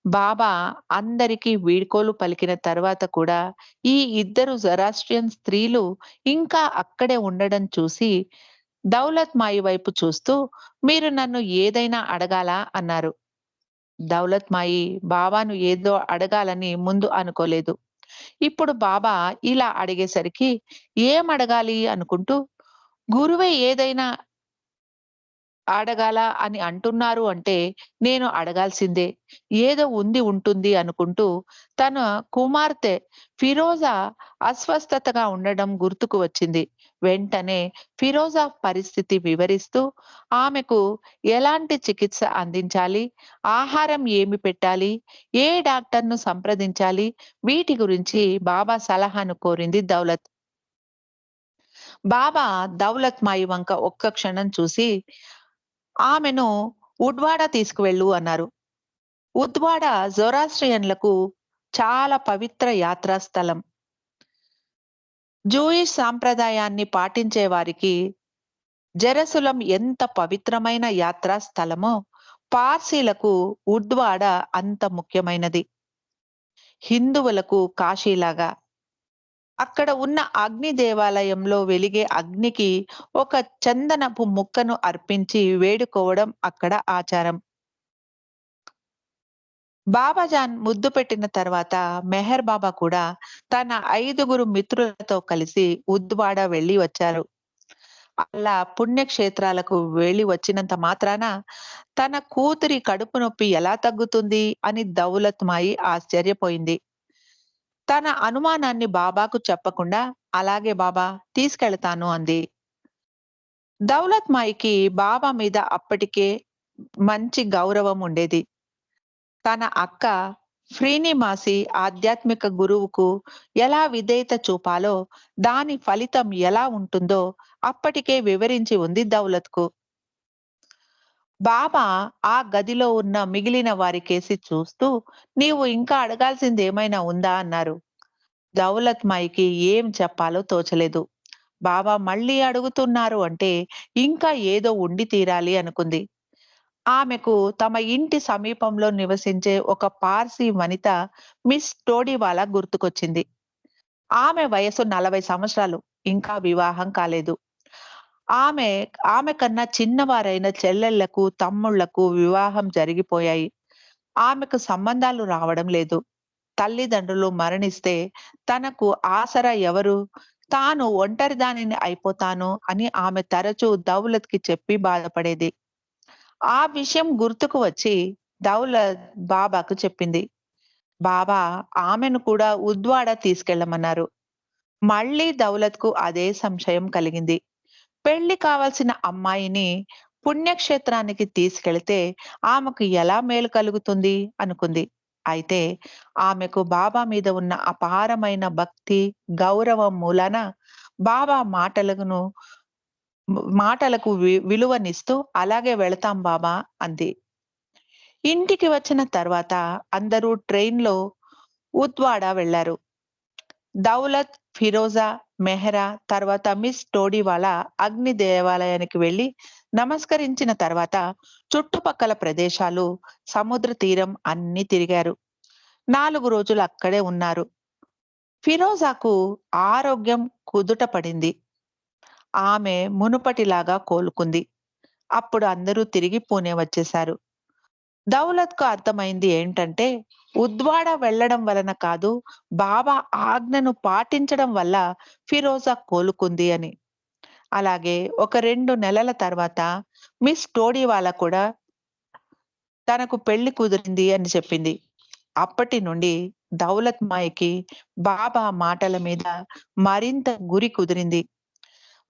బాబా అందరికీ వీడ్కోలు పలికిన తర్వాత కూడా ఈ ఇద్దరు జొరాస్ట్రియన్ స్త్రీలు ఇంకా అక్కడే ఉండడం చూసి దౌలత్ మాయి వైపు చూస్తూ, "మీరు నన్ను ఏదైనా అడగాలా?" అన్నారు. దౌలత్ మాయి బాబాను ఏదో అడగాలని ముందు అనుకోలేదు. ఇప్పుడు బాబా ఇలా అడిగేసరికి ఏం అడగాలి అనుకుంటూ, గురువే ఏదైనా అడగాలా అని అంటున్నారు అంటే, నేను అడగాల్సిందే. ఏదో ఉంటుంది అనుకుంటూ, తన కుమార్తె ఫిరోజా అస్వస్థతగా ఉండడం గుర్తుకు వచ్చింది. వెంటనే ఫిరోజా పరిస్థితి వివరిస్తూ, ఆమెకు ఎలాంటి చికిత్స అందించాలి, ఆహారం ఏమి పెట్టాలి, ఏ డాక్టర్‌ను సంప్రదించాలి, వీటి గురించి బాబా సలహాను కోరింది దౌలత్. బాబా దౌలత్ మాయి వంక ఒక్క క్షణం చూసి, ఆమెను ఉడ్వాడ తీసుకువెళ్ళు అన్నారు. ఉద్వాడ జొరాస్ట్రియన్లకు చాలా పవిత్ర యాత్రా స్థలం. జూయిష్ సాంప్రదాయాన్ని పాటించే వారికి జెరూసలం ఎంత పవిత్రమైన యాత్రా స్థలమో, పార్సీలకు ఉద్వాడ అంత ముఖ్యమైనది. హిందువులకు కాశీలాగా. అక్కడ ఉన్న అగ్ని దేవాలయంలో వెలిగే అగ్నికి ఒక చందనపు ముక్కను అర్పించి వేడుకోవడం అక్కడ ఆచారం. బాబాజాన్ ముద్దు పెట్టిన తర్వాత మెహర్ బాబా కూడా తన 5గురు మిత్రులతో కలిసి ఉద్వాడ వెళ్లి వచ్చారు. అలా పుణ్యక్షేత్రాలకు వెళ్లి వచ్చినంత మాత్రాన తన కూతురి కడుపు నొప్పి ఎలా తగ్గుతుంది అని దౌలత్ మాయి ఆశ్చర్యపోయింది. తన అనుమానాన్ని బాబాకు చెప్పకుండా, అలాగే బాబా, తీసుకెళతాను అంది. దౌలత్ మాయికి బాబా మీద అప్పటికే మంచి గౌరవం ఉండేది. తన అక్క ఫ్రీనిమాసి ఆధ్యాత్మిక గురువుకు ఎలా విధేయత చూపాలో, దాని ఫలితం ఎలా ఉంటుందో అప్పటికే వివరించి ఉంది దౌలత్‌కు. బాబా ఆ గదిలో ఉన్న మిగిలిన వారికేసి చూస్తూ, "నీవు ఇంకా అడగాల్సిందేమైనా ఉందా?" అన్నారు. దౌలత్ మాయికి ఏం చెప్పాలో తోచలేదు. బాబా మళ్ళీ అడుగుతున్నారు అంటే, ఇంకా ఏదో ఉండి తీరాలి అనుకుంది. ఆమెకు తమ ఇంటి సమీపంలో నివసించే ఒక పార్సీ వనిత మిస్ టోడీవాలా గుర్తుకొచ్చింది. ఆమె వయసు 40 సంవత్సరాలు. ఇంకా వివాహం కాలేదు. ఆమె ఆమె కన్నా చిన్నవారైన చెల్లెళ్లకు, తమ్ముళ్లకు వివాహం జరిగిపోయాయి. ఆమెకు సంబంధాలు రావడం లేదు. తల్లిదండ్రులు మరణిస్తే తనకు ఆసరా ఎవరు? తాను ఒంటరిదానిని అయిపోతాను అని ఆమె తరచూ దౌలత్‌కి చెప్పి బాధపడేది. ఆ విషయం గుర్తుకు వచ్చి దౌలత్ బాబాకు చెప్పింది. బాబా ఆమెను కూడా ఉద్వాడ తీసుకెళ్ళమన్నారు. మళ్ళీ దౌలత్‌కు అదే సంశయం కలిగింది. పెళ్లి కావాల్సిన అమ్మాయిని పుణ్యక్షేత్రానికి తీసుకెళితే ఆమెకు ఎలా మేలు కలుగుతుంది అనుకుంది. అయితే ఆమెకు బాబా మీద ఉన్న అపారమైన భక్తి, గౌరవం మూలాన బాబా మాటలకు విలువనిస్తూ అలాగే వెళతాం బాబా అంది. ఇంటికి వచ్చిన తర్వాత అందరూ ట్రైన్‌లో ఉద్వాడ వెళ్లారు. దౌలత్, ఫిరోజా, మెహ్రా తర్వాత మిస్ టోడీవాలా అగ్ని దేవాలయానికి వెళ్లి నమస్కరించిన తర్వాత చుట్టుపక్కల ప్రదేశాలు, సముద్ర తీరం అన్నీ తిరిగారు. 4 రోజులు అక్కడే ఉన్నారు. ఫిరోజాకు ఆరోగ్యం కుదుట పడింది. ఆమె మునుపటిలాగా కోలుకుంది. అప్పుడు అందరూ తిరిగి పూణే వచ్చేశారు. దౌలత్‌కు అర్థమైంది ఏంటంటే, ఉద్వాడ వెళ్ళడం వలన కాదు, బాబా ఆజ్ఞను పాటించడం వల్ల ఫిరోజా కోలుకుంది అని. అలాగే ఒక 2 నెలల తర్వాత మిస్ టోడీవాలా కూడా తనకు పెళ్లి కుదిరింది అని చెప్పింది. అప్పటి నుండి దౌలత్ మాయకి బాబా మాటల మీద మరింత గురి కుదిరింది.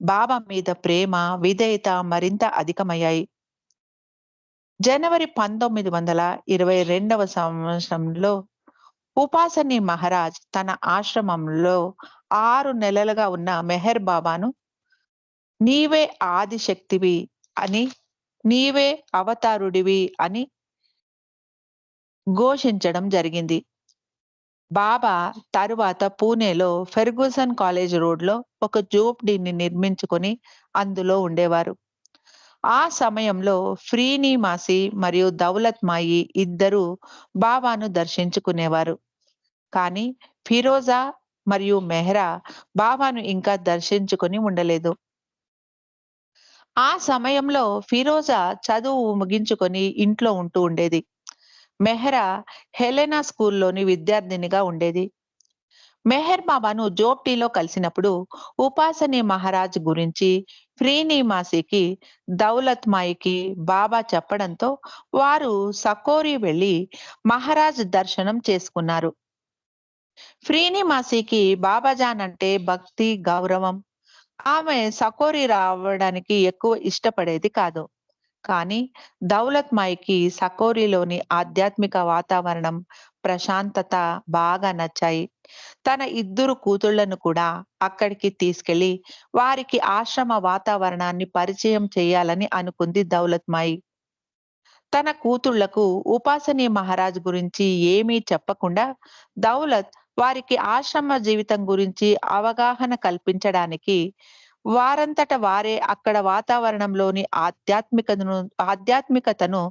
బాబా మీద ప్రేమ, విధేయత మరింత అధికమయ్యాయి. జనవరి 1922వ సంవత్సరంలో ఉపాసని మహారాజ్ తన ఆశ్రమంలో 6 నెలలుగా ఉన్న మెహర్ బాబాను నీవే ఆదిశక్తివి అని, నీవే అవతారుడివి అని ఘోషించడం జరిగింది. బాబా తరువాత పూణేలో ఫెర్గూసన్ కాలేజ్ రోడ్‌లో ఒక జోప్డీని నిర్మించుకొని అందులో ఉండేవారు. ఆ సమయంలో ఫ్రీనీమాసి మరియు దౌలత్ మాయి ఇద్దరూ బాబాను దర్శించుకునేవారు. కానీ ఫిరోజా మరియు మెహ్రా బాబాను ఇంకా దర్శించుకొని ఉండలేదు. ఆ సమయంలో ఫిరోజా చదువు ముగించుకొని ఇంట్లో ఉంటూ ఉండేది. మెహ్రా హెలెనా స్కూల్‌లోని విద్యార్థినిగా ఉండేది. మెహర్ బాబాను జోప్టీలో కలిసినప్పుడు ఉపాసని మహారాజ్ గురించి ఫ్రీనీమాసికి, దౌలత్ మాయికి బాబా చెప్పడంతో వారు సకోరి వెళ్లి మహారాజ్ దర్శనం చేసుకున్నారు. ఫ్రీనీమాసికి బాబాజాన్ అంటే భక్తి, గౌరవం. ఆమె సకోరి రావడానికి ఎక్కువ ఇష్టపడేది కాదు. కానీ దౌలత్ మాయికి సకోరిలోని ఆధ్యాత్మిక వాతావరణం, ప్రశాంతత బాగా నచ్చాయి. తన ఇద్దరు కూతుళ్లను కూడా అక్కడికి తీసుకెళ్లి వారికి ఆశ్రమ వాతావరణాన్ని పరిచయం చేయాలని అనుకుంది దౌలత్ మాయి. తన కూతుళ్లకు ఉపాసని మహారాజ్ గురించి ఏమీ చెప్పకుండా దౌలత్ వారికి ఆశ్రమ జీవితం గురించి అవగాహన కల్పించడానికి వారంతట వారే అక్కడ వాతావరణంలోని ఆధ్యాత్మికతను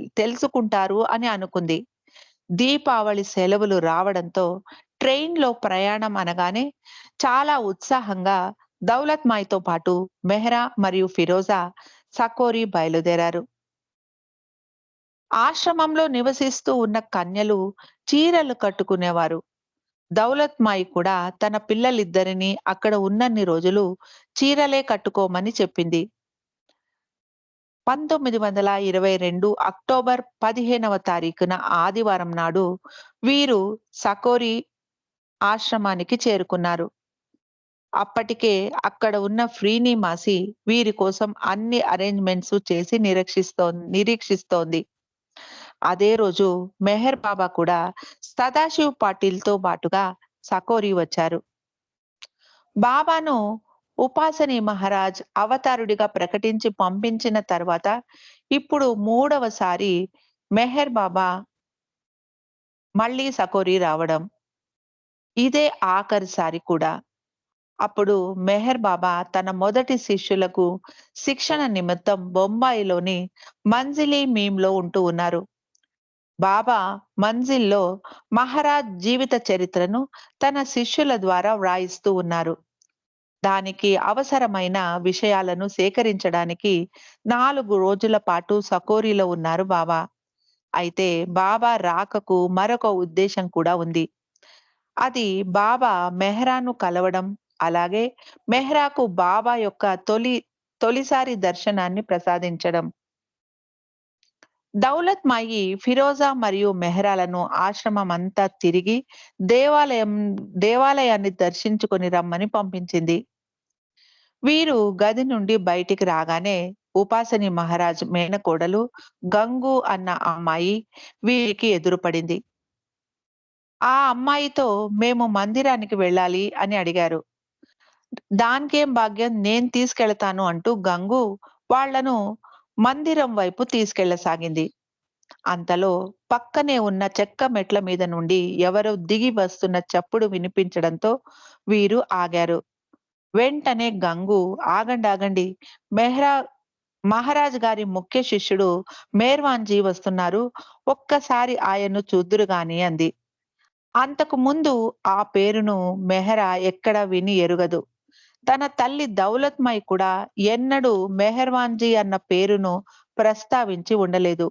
తెలుసుకుంటారు అని అనుకుంది. దీపావళి సెలవులు రావడంతో ట్రైన్‌లో ప్రయాణం అనగానే చాలా ఉత్సాహంగా దౌలత్ మాయ్‌తో పాటు మెహ్రా మరియు ఫిరోజా సకోరి బయలుదేరారు. ఆశ్రమంలో నివసిస్తూ ఉన్న కన్యలు చీరలు కట్టుకునేవారు. దౌలత్ మాయి కూడా తన పిల్లలిద్దరినీ అక్కడ ఉన్నన్ని రోజులు చీరలే కట్టుకోమని చెప్పింది. 1922 అక్టోబర్ 15వ తారీఖున ఆదివారం నాడు వీరు సకోరి ఆశ్రమానికి చేరుకున్నారు. అప్పటికే అక్కడ ఉన్న ఫ్రీనీమాసి వీరి కోసం అన్ని అరేంజ్‌మెంట్స్ చేసి నిరీక్షిస్తోంది. అదే రోజు మెహర్ బాబా కూడా సదాశివ్ పాటిల్‌తో బాటుగా సకోరి వచ్చారు. బాబాను ఉపాసని మహారాజ్ అవతారుడిగా ప్రకటించి పంపించిన తర్వాత ఇప్పుడు మూడవసారి మెహర్ బాబా మళ్ళీ సకోరి రావడం. ఇదే ఆఖరిసారి కూడా. అప్పుడు మెహర్ బాబా తన మొదటి శిష్యులకు శిక్షణ నిమిత్తం బొంబాయిలోని మంజిలీ మీమ్‌లో ఉంటూ ఉన్నారు. బాబా మంజిల్‌లో మహారాజ్ జీవిత చరిత్రను తన శిష్యుల ద్వారా వ్రాయిస్తూ ఉన్నారు. దానికి అవసరమైన విషయాలను సేకరించడానికి 4 రోజుల పాటు సకోరిలో ఉన్నారు బాబా. అయితే బాబా రాకకు మరొక ఉద్దేశం కూడా ఉంది. అది బాబా మెహ్రాను కలవడం, అలాగే మెహ్రాకు బాబా యొక్క తొలిసారి దర్శనాన్ని ప్రసాదించడం. దౌలత్ మాయి ఫిరోజా మరియు మెహ్రాలను ఆశ్రమమంతా తిరిగి దేవాలయం దేవాలయాన్ని దర్శించుకొని రమ్మని పంపించింది. వీరు గది నుండి బయటికి రాగానే ఉపాసని మహారాజ్ మేనకోడలు గంగు అన్న అమ్మాయి వీరికి ఎదురుపడింది. ఆ అమ్మాయితో మేము మందిరానికి వెళ్ళాలి అని అడిగారు. దానికేం భాగ్యం, నేను తీసుకెళతాను అంటూ గంగు వాళ్ళను మందిరం వైపు తీసుకెళ్ళసాగింది. అంతలో పక్కనే ఉన్న చెక్క మెట్ల మీద నుండి ఎవరో దిగి వస్తున్న చప్పుడు వినిపించడంతో వీరు ఆగారు. వెంటనే గంగు ఆగండి ఆగండి, మెహ్రా మహారాజ్ గారి ముఖ్య శిష్యుడు మేర్వాన్జీ వస్తున్నారు. ఒక్కసారి ఆయన్ను చూద్దురు గాని అంది. అంతకు ముందు ఆ పేరును మెహ్రా ఎక్కడా విని ఎరుగదు. తన తల్లి దౌలత్మయి కూడా ఎన్నడూ మెహర్వాన్జీ అన్న పేరును ప్రస్తావించి ఉండలేదు.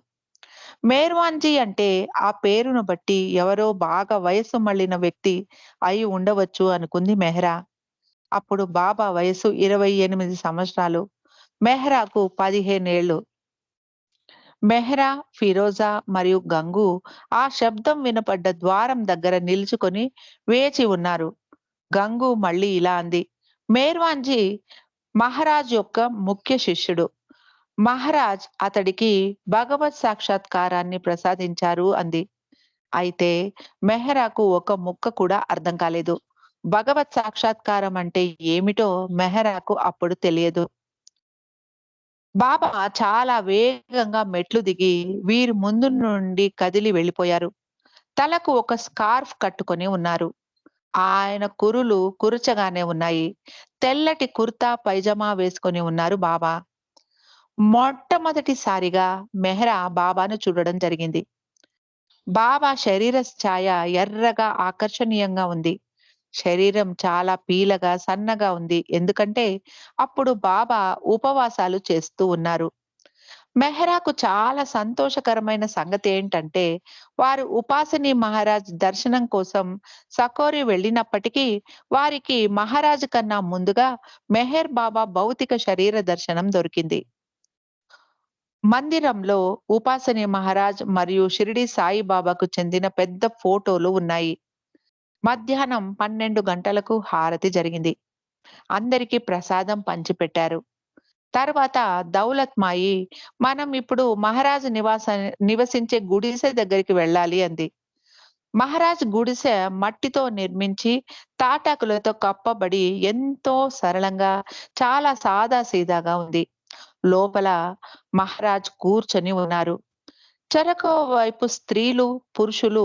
మేర్వాన్జీ అంటే ఆ పేరును బట్టి ఎవరో బాగా వయస్సు మళ్ళిన వ్యక్తి అయి ఉండవచ్చు అనుకుంది మెహ్రా. అప్పుడు బాబా వయసు 28 సంవత్సరాలు. మెహ్రాకు 15 ఏళ్లు. మెహ్రా, ఫిరోజా మరియు గంగు ఆ శబ్దం వినపడ్డ ద్వారం దగ్గర నిలుచుకొని వేచి ఉన్నారు. గంగు మళ్ళీ ఇలా అంది. మేర్వాన్జీ మహారాజ్ యొక్క ముఖ్య శిష్యుడు. మహారాజ్ అతడికి భగవత్ సాక్షాత్కారాన్ని ప్రసాదించారు అంది. అయితే మెహ్రాకు ఒక ముక్క కూడా అర్థం కాలేదు. భగవత్ సాక్షాత్కారం అంటే ఏమిటో మెహ్రాకు అప్పుడు తెలియదు. బాబా చాలా వేగంగా మెట్లు దిగి వీరి ముందు నుండి కదిలి వెళ్ళిపోయారు. తలకు ఒక స్కార్ఫ్ కట్టుకొని ఉన్నారు. ఆయన కురులు కురుచగానే ఉన్నాయి. తెల్లటి కుర్తా పైజమా వేసుకొని ఉన్నారు బాబా. మొట్టమొదటిసారిగా మెహ్రా బాబాను చూడడం జరిగింది. బాబా శరీర ఛాయ ఎర్రగా ఆకర్షణీయంగా ఉంది. శరీరం చాలా పీలగా, సన్నగా ఉంది. ఎందుకంటే అప్పుడు బాబా ఉపవాసాలు చేస్తూ ఉన్నారు. మెహ్రాకు చాలా సంతోషకరమైన సంగతేంటంటే, వారు ఉపాసనీ మహారాజ్ దర్శనం కోసం సకోరి వెళ్ళినప్పటికీ, వారికి మహారాజు కన్నా ముందుగా మెహర్ బాబా భౌతిక శరీర దర్శనం దొరికింది. మందిరంలో ఉపాసనీ మహారాజ్ మరియు షిరిడి సాయిబాబాకు చెందిన పెద్ద ఫోటోలు ఉన్నాయి. మధ్యాహ్నం 12 గంటలకు హారతి జరిగింది. అందరికీ ప్రసాదం పంచిపెట్టారు. తర్వాత దౌలత్ మాయి, మనం ఇప్పుడు మహారాజు నివసించే గుడిసె దగ్గరికి వెళ్ళాలి అంది. మహారాజ్ గుడిసె మట్టితో నిర్మించి తాటాకులతో కప్పబడి ఎంతో సరళంగా, చాలా సాదాసీదాగా ఉంది. లోపల మహారాజ్ కూర్చొని ఉన్నారు. చెరొక వైపు స్త్రీలు, పురుషులు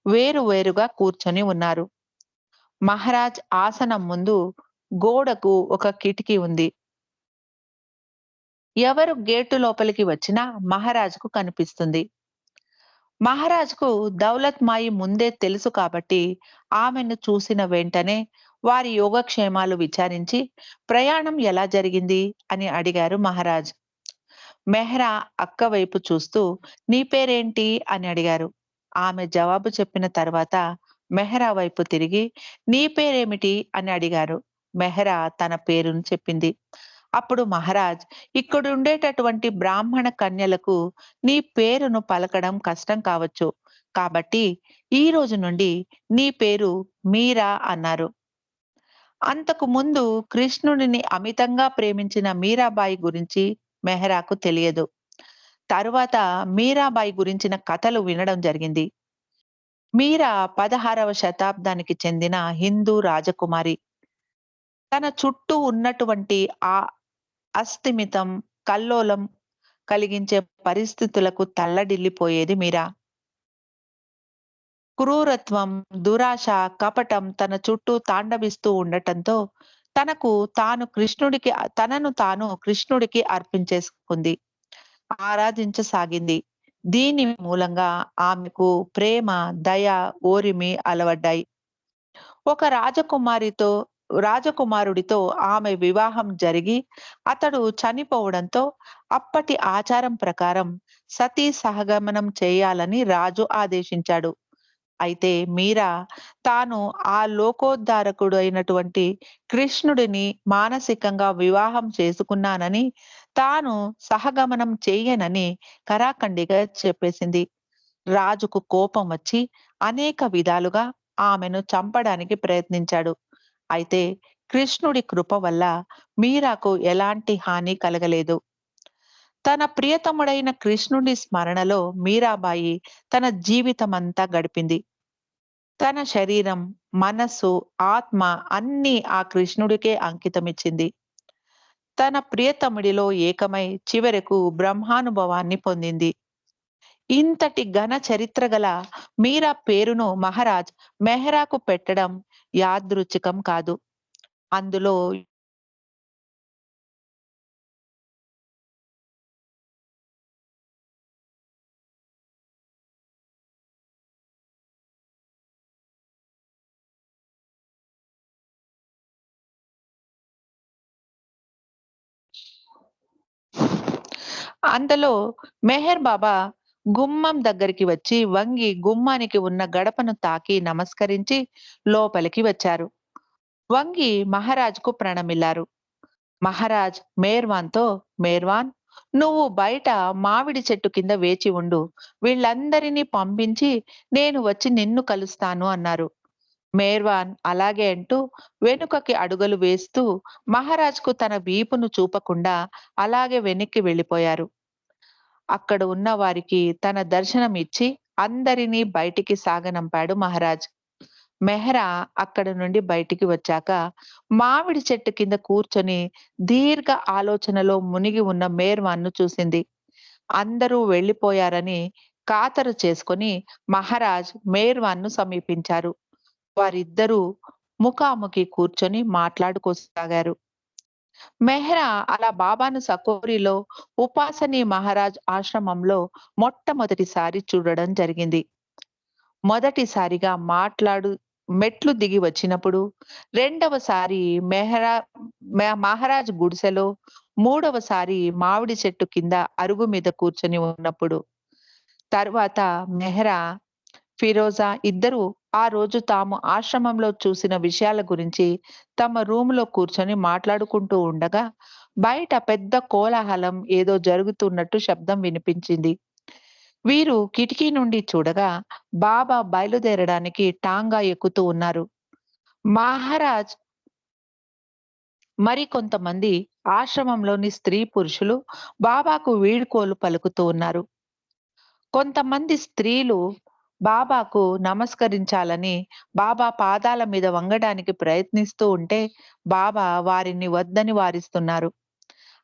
వేరు వేరుగా కూర్చొని ఉన్నారు. మహారాజ్ ఆసనం ముందు గోడకు ఒక కిటికీ ఉంది. ఎవరు గేటు లోపలికి వచ్చినా మహారాజుకు కనిపిస్తుంది. మహారాజుకు దౌలత్ మాయి ముందే తెలుసు కాబట్టి ఆమెను చూసిన వెంటనే వారి యోగక్షేమాలు విచారించి ప్రయాణం ఎలా జరిగింది అని అడిగారు మహారాజ్. మెహ్రా అక్క వైపు చూస్తూ నీ పేరేంటి అని అడిగారు. ఆమె జవాబు చెప్పిన తర్వాత మెహ్రా వైపు తిరిగి నీ పేరేమిటి అని అడిగారు. మెహ్రా తన పేరును చెప్పింది. అప్పుడు మహారాజ్ ఇక్కడుండేటటువంటి బ్రాహ్మణ కన్యలకు నీ పేరును పలకడం కష్టం కావచ్చు. కాబట్టి ఈ రోజు నుండి నీ పేరు మీరా అన్నారు. అంతకు ముందు కృష్ణుడిని అమితంగా ప్రేమించిన మీరాబాయి గురించి మెహ్రాకు తెలియదు. తరువాత మీరాబాయి గురించిన కథలు వినడం జరిగింది. మీరా 16వ శతాబ్దానికి చెందిన హిందూ రాజకుమారి. తన చుట్టూ ఉన్నటువంటి ఆ అస్థిమితం, కల్లోలం కలిగించే పరిస్థితులకు తల్లడిల్లిపోయేది మీరా. క్రూరత్వం, దురాశ, కపటం తన చుట్టూ తాండవిస్తూ ఉండటంతో తనను తాను కృష్ణుడికి అర్పించేసుకుంది. ఆరాధించసాగింది. దీని మూలంగా ఆమెకు ప్రేమ, దయ, ఓరిమి అలవడ్డాయి. ఒక రాజకుమారుడితో ఆమె వివాహం జరిగి అతడు చనిపోవడంతో అప్పటి ఆచారం ప్రకారం సతీ సహగమనం చేయాలని రాజు ఆదేశించాడు. అయితే మీరా తాను ఆ లోకోద్ధారకుడు అయినటువంటి కృష్ణుడిని మానసికంగా వివాహం చేసుకున్నానని, తాను సహగమనం చెయ్యనని కరాఖండిగా చెప్పేసింది. రాజుకు కోపం వచ్చి అనేక విధాలుగా ఆమెను చంపడానికి ప్రయత్నించాడు. అయితే కృష్ణుడి కృప వల్ల మీరాకు ఎలాంటి హాని కలగలేదు. తన ప్రియతముడైన కృష్ణుడి స్మరణలో మీరాబాయి తన జీవితమంతా గడిపింది. తన శరీరం, మనస్సు, ఆత్మ అన్నీ ఆ కృష్ణుడికే అంకితమిచ్చింది. తన ప్రియతముడిలో ఏకమై చివరకు బ్రహ్మానుభవాన్ని పొందింది. ఇంతటి ఘన చరిత్ర గల మీరా పేరును మహారాజ్ మెహ్రాకు పెట్టడం యాదృచ్ఛికం కాదు. అందులో అందులో మెహర్ బాబా గుమ్మం దగ్గరికి వచ్చి వంగి గుమ్మానికి ఉన్న గడపను తాకి నమస్కరించి లోపలికి వచ్చారు. వంగి మహారాజ్‌కు ప్రణమిల్లారు. మహారాజ్ మేర్వాన్‌తో, "మేర్వాన్, నువ్వు బయట మామిడి చెట్టు కింద వేచి ఉండు. వీళ్ళందరినీ పంపించి నేను వచ్చి నిన్ను కలుస్తాను" అన్నారు. మేర్వాన్ అలాగే అంటూ వెనుకకి అడుగులు వేస్తూ మహారాజ్‌కు తన వీపును చూపకుండా అలాగే వెనక్కి వెళ్ళిపోయారు. అక్కడ ఉన్న వారికి తన దర్శనం ఇచ్చి అందరినీ బయటికి సాగనంపాడు మహారాజ్. మెహ్రా అక్కడి నుండి బయటికి వచ్చాక మామిడి చెట్టు కింద కూర్చొని దీర్ఘ ఆలోచనలో మునిగి ఉన్న మేర్వాన్‌ను చూసింది. అందరూ వెళ్ళిపోయారని ఖాతరు చేసుకొని మహారాజ్ మేర్వాన్‌ను సమీపించారు. వారిద్దరూ ముఖాముఖి కూర్చొని మాట్లాడుకోసాగారు. మెహ్రా అలా బాబాను సకోరిలో ఉపాసనీ మహారాజ్ ఆశ్రమంలో మొట్టమొదటిసారి చూడడం జరిగింది. మొదటిసారిగా మెట్లు దిగి వచ్చినప్పుడు, రెండవసారి మెహరా మహారాజ్ గుడిసెలో, మూడవసారి మామిడి చెట్టు కింద అరుగు మీద కూర్చొని ఉన్నప్పుడు. తర్వాత మెహ్రా, ఫిరోజా ఇద్దరూ ఆ రోజు తాము ఆశ్రమంలో చూసిన విషయాల గురించి తమ రూమ్‌లో కూర్చొని మాట్లాడుకుంటూ ఉండగా, బయట పెద్ద కోలాహలం ఏదో జరుగుతున్నట్టు శబ్దం వినిపించింది. వీరు కిటికీ నుండి చూడగా బాబా బయలుదేరడానికి టాంగా ఎక్కుతూ ఉన్నారు. మహారాజ్ మరికొంతమంది ఆశ్రమంలోని స్త్రీ పురుషులు బాబాకు వీడ్కోలు పలుకుతూ ఉన్నారు. కొంతమంది స్త్రీలు బాబాకు నమస్కరించాలని బాబా పాదాల మీద వంగడానికి ప్రయత్నిస్తూ ఉంటే బాబా వారిని వద్దని వారిస్తున్నారు.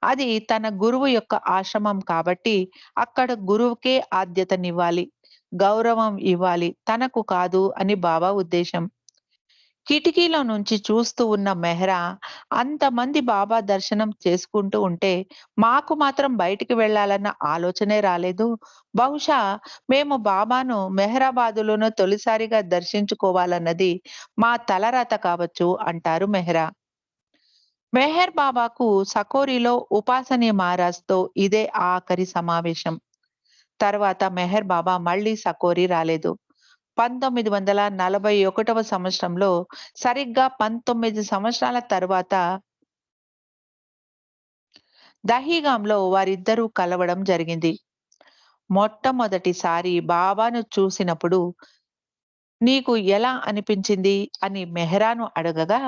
అది తన గురువు యొక్క ఆశ్రమం కాబట్టి అక్కడ గురువుకే ఆద్యతనివ్వాలి. గౌరవం ఇవ్వాలి. తనకు కాదు అని బాబా ఉద్దేశం. కిటికీలో నుంచి చూస్తూ ఉన్న మెహ్రా అంతమంది బాబా దర్శనం చేసుకుంటూ ఉంటే మాకు మాత్రం బయటికి వెళ్ళాలన్న ఆలోచనే రాలేదు. బహుశా మేము బాబాను మెహ్రాబాదులోనే తొలిసారిగా దర్శించుకోవాలన్నది మా తలరాత కావచ్చు అంటారు మెహ్రా. మెహర్ బాబాకు సకోరిలో ఉపాసనీ మహారాజ్‌తో ఇదే ఆఖరి సమావేశం. తర్వాత మెహర్ బాబా మళ్ళీ సకోరి రాలేదు. 1941వ సంవత్సరంలో సరిగ్గా 19 సంవత్సరాల తరువాత దహీగాంలో వారిద్దరూ కలవడం జరిగింది. మొట్టమొదటిసారి బాబాను చూసినప్పుడు "నీకు ఎలా అనిపించింది?" అని మెహ్రాను అడగగా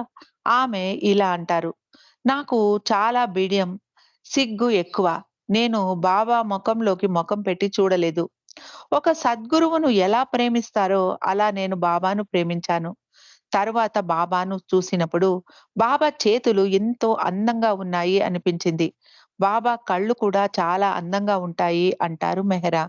ఆమె ఇలా అంటారు. "నాకు చాలా బిడియం, సిగ్గు ఎక్కువ. నేను బాబా మొఖంలోకి మొఖం పెట్టి చూడలేదు. ఒక సద్గురువును ఎలా ప్రేమిస్తారో అలా నేను బాబాను ప్రేమించాను. తరువాత బాబాను చూసినప్పుడు బాబా చేతులు ఎంతో అందంగా ఉన్నాయి అనిపించింది. బాబా కళ్ళు కూడా చాలా అందంగా ఉంటాయి" అంటారు మెహ్రా.